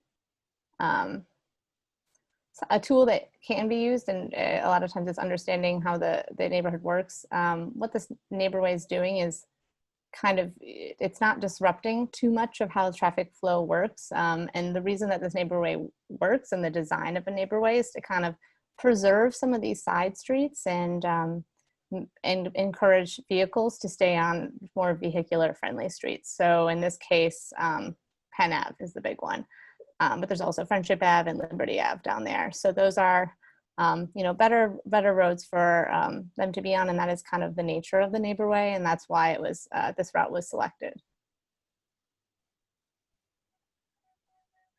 a tool that can be used, and a lot of times it's understanding how the neighborhood works. What this Neighborway is doing is kind of, it's not disrupting too much of how traffic flow works. And the reason that this Neighborway works and the design of a Neighborway is to kind of preserve some of these side streets and encourage vehicles to stay on more vehicular friendly streets. So in this case, Penn Ave is the big one. But there's also Friendship Ave and Liberty Ave down there. So those are, you know, better roads for them to be on, and that is kind of the nature of the Neighborway, and that's why it was this route was selected.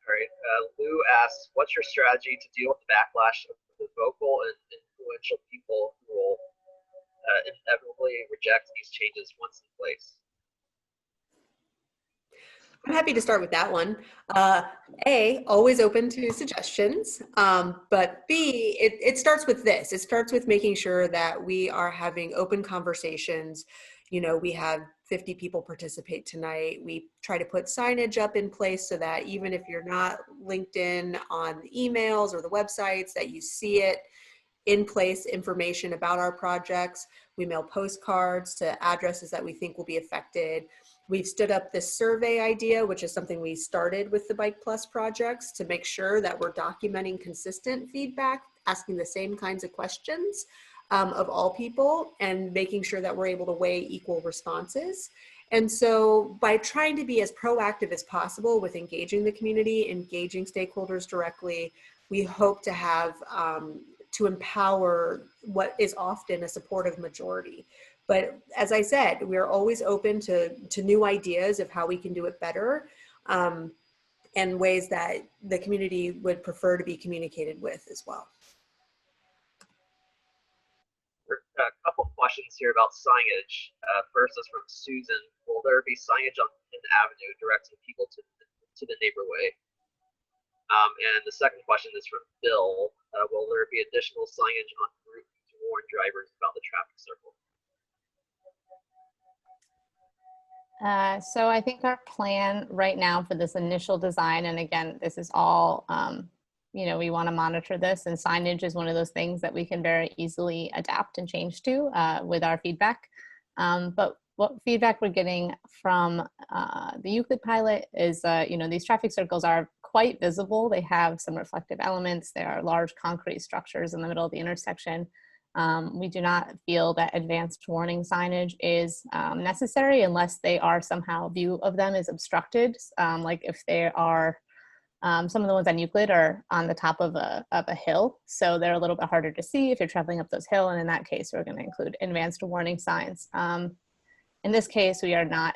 All right. Lou asks, what's your strategy to deal with the backlash of the vocal and influential people who will inevitably reject these changes once in place? I'm happy to start with that one. A, always open to suggestions, but B, it starts with this. It starts with making sure that we are having open conversations. You know, we have 50 people participate tonight. We try to put signage up in place so that even if you're not linked in on the emails or the websites, that you see it in place, information about our projects. We mail postcards to addresses that we think will be affected. We've stood up this survey idea, which is something we started with the Bike Plus projects, to make sure that we're documenting consistent feedback, asking the same kinds of questions of all people, and making sure that we're able to weigh equal responses. And so by trying to be as proactive as possible with engaging the community, engaging stakeholders directly, we hope to have to empower what is often a supportive majority. But as I said, we're always open to new ideas of how we can do it better, and ways that the community would prefer to be communicated with as well. A couple of questions here about signage. First is from Susan. Will there be signage on an avenue directing people to the Neighborway? And the second question is from Bill. Will there be additional signage on route to warn drivers about the traffic circle? So I think our plan right now for this initial design, and again, this is all, you know, we want to monitor this, and signage is one of those things that we can very easily adapt and change to with our feedback. But what feedback we're getting from the Euclid pilot is, you know, these traffic circles are quite visible. They have some reflective elements. There are large concrete structures in the middle of the intersection. We do not feel that advanced warning signage is necessary unless they are somehow view of them is obstructed. Like if they are, some of the ones on Euclid are on the top of a hill, so they're a little bit harder to see if you're traveling up those hills, and in that case, we're going to include advanced warning signs. In this case, we are not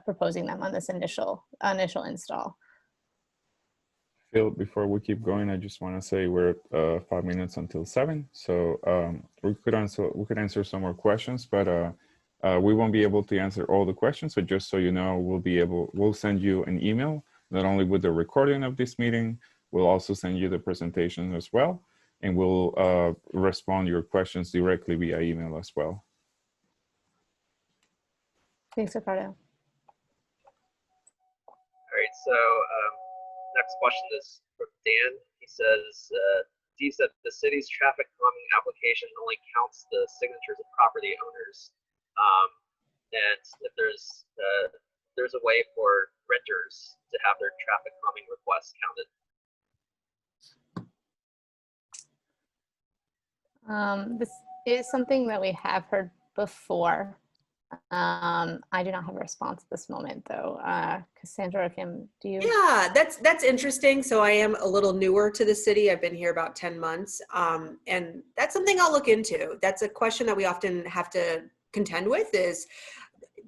proposing them on this initial install. Phil, before we keep going, I just want to say we're at 5 minutes until 7, so we could answer some more questions, but we won't be able to answer all the questions. So just so you know, we'll send you an email not only with the recording of this meeting, we'll also send you the presentation as well, and we'll respond to your questions directly via email as well. Thanks, Ricardo. All right, so next question is from Dan. He says, he said the city's traffic calming application only counts the signatures of property owners, and if there's a way for renters to have their traffic calming requests counted. This is something that we have heard before. I do not have a response at this moment, though. Cassandra or Kim, do you? Yeah, that's interesting. So I am a little newer to the city. I've been here about 10 months. And that's something I'll look into. That's a question that we often have to contend with is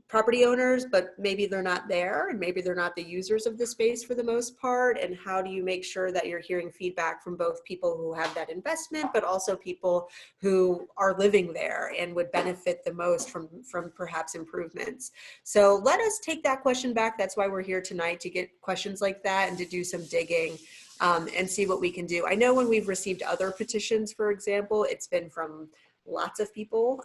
property owners, but maybe they're not there and maybe they're not the users of the space for the most part. And how do you make sure that you're hearing feedback from both people who have that investment, but also people who are living there and would benefit the most from perhaps improvements. So let us take that question back. That's why we're here tonight, to get questions like that and to do some digging and see what we can do. I know when we've received other petitions, for example, it's been from lots of people,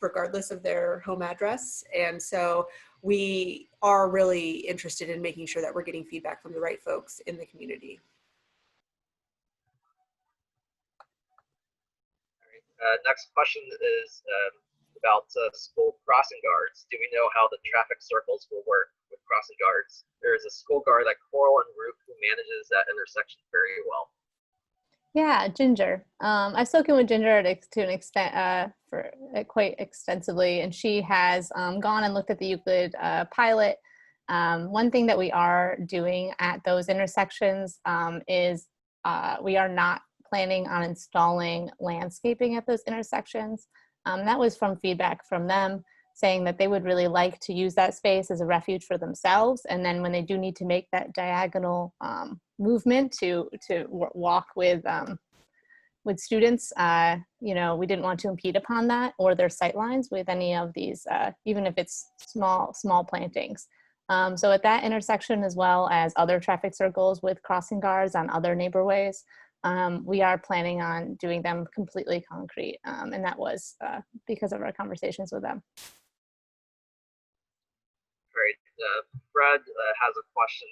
regardless of their home address. And so we are really interested in making sure that we're getting feedback from the right folks in the community. All right. Next question is about school crossing guards. Do we know how the traffic circles will work with crossing guards? There is a school guard at Coral and Root who manages that intersection very well. Yeah, Ginger. I've spoken with Ginger to an extent, quite extensively, and she has gone and looked at the Euclid pilot. One thing that we are doing at those intersections is we are not planning on installing landscaping at those intersections. That was from feedback from them, saying that they would really like to use that space as a refuge for themselves. And then when they do need to make that diagonal movement to walk with students, you know, we didn't want to impede upon that or their sight lines with any of these, even if it's small plantings. So at that intersection, as well as other traffic circles with crossing guards on other neighborways, we are planning on doing them completely concrete. And that was because of our conversations with them. Great. Fred has a question.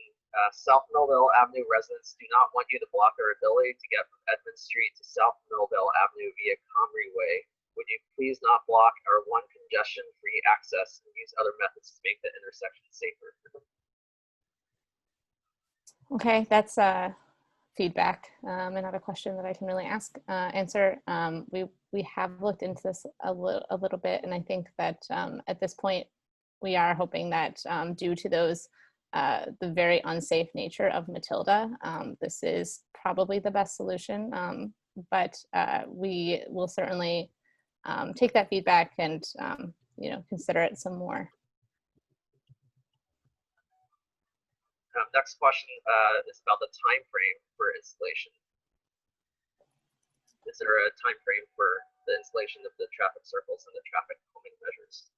South Millville Avenue residents do not want you to block their ability to get from Edmund Street to South Millville Avenue via Comrie Way. Would you please not block our one congestion-free access and use other methods to make the intersection safer? Okay, that's feedback and not a question that I can really answer. We have looked into this a little bit, and I think that at this point we are hoping that due to those the very unsafe nature of Matilda, this is probably the best solution, but we will certainly take that feedback and you know, consider it some more. Next question is about the time frame for installation. Is there a time frame for the installation of the traffic circles and the traffic calming measures?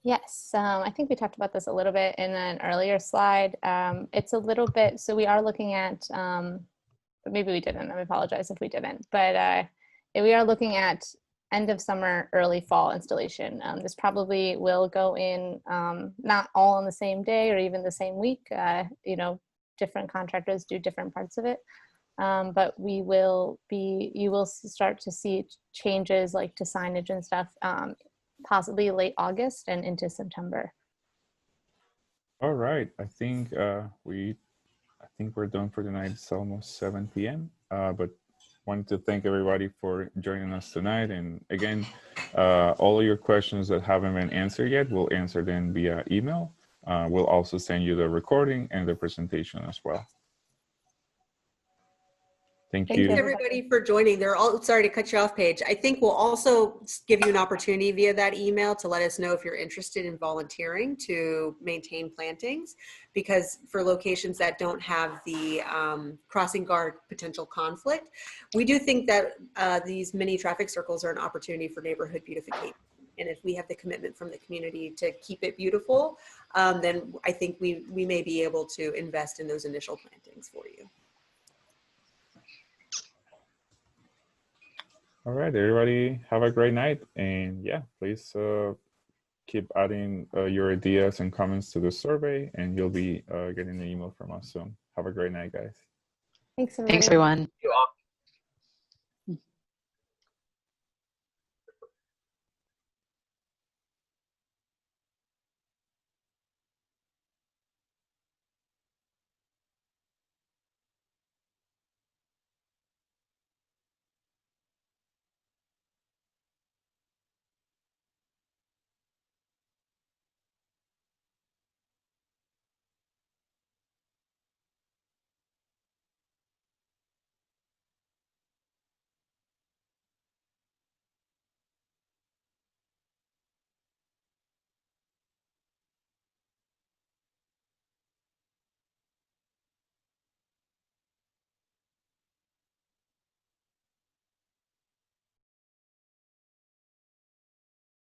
Yes, I think we talked about this a little bit in an earlier slide. It's a little bit, so we are looking at, but maybe we didn't, I apologize if we didn't, but we are looking at end of summer, early fall installation. This probably will go in not all on the same day or even the same week. You know, different contractors do different parts of it. But you will start to see changes like to signage and stuff, possibly late August and into September. All right, I think we're done for tonight. It's almost 7 p.m. But wanted to thank everybody for joining us tonight. And again, all of your questions that haven't been answered yet, we'll answer them via email. We'll also send you the recording and the presentation as well. Thank you. Thanks everybody for joining. They're all, sorry to cut you off, Paige. I think we'll also give you an opportunity via that email to let us know if you're interested in volunteering to maintain plantings, because for locations that don't have the crossing guard potential conflict, we do think that these mini traffic circles are an opportunity for neighborhood beautification. And if we have the commitment from the community to keep it beautiful, then I think we may be able to invest in those initial plantings for you. All right, everybody, have a great night. And yeah, please keep adding your ideas and comments to the survey, and you'll be getting an email from us soon. Have a great night, guys. Thanks, everybody. Thanks, everyone. You all.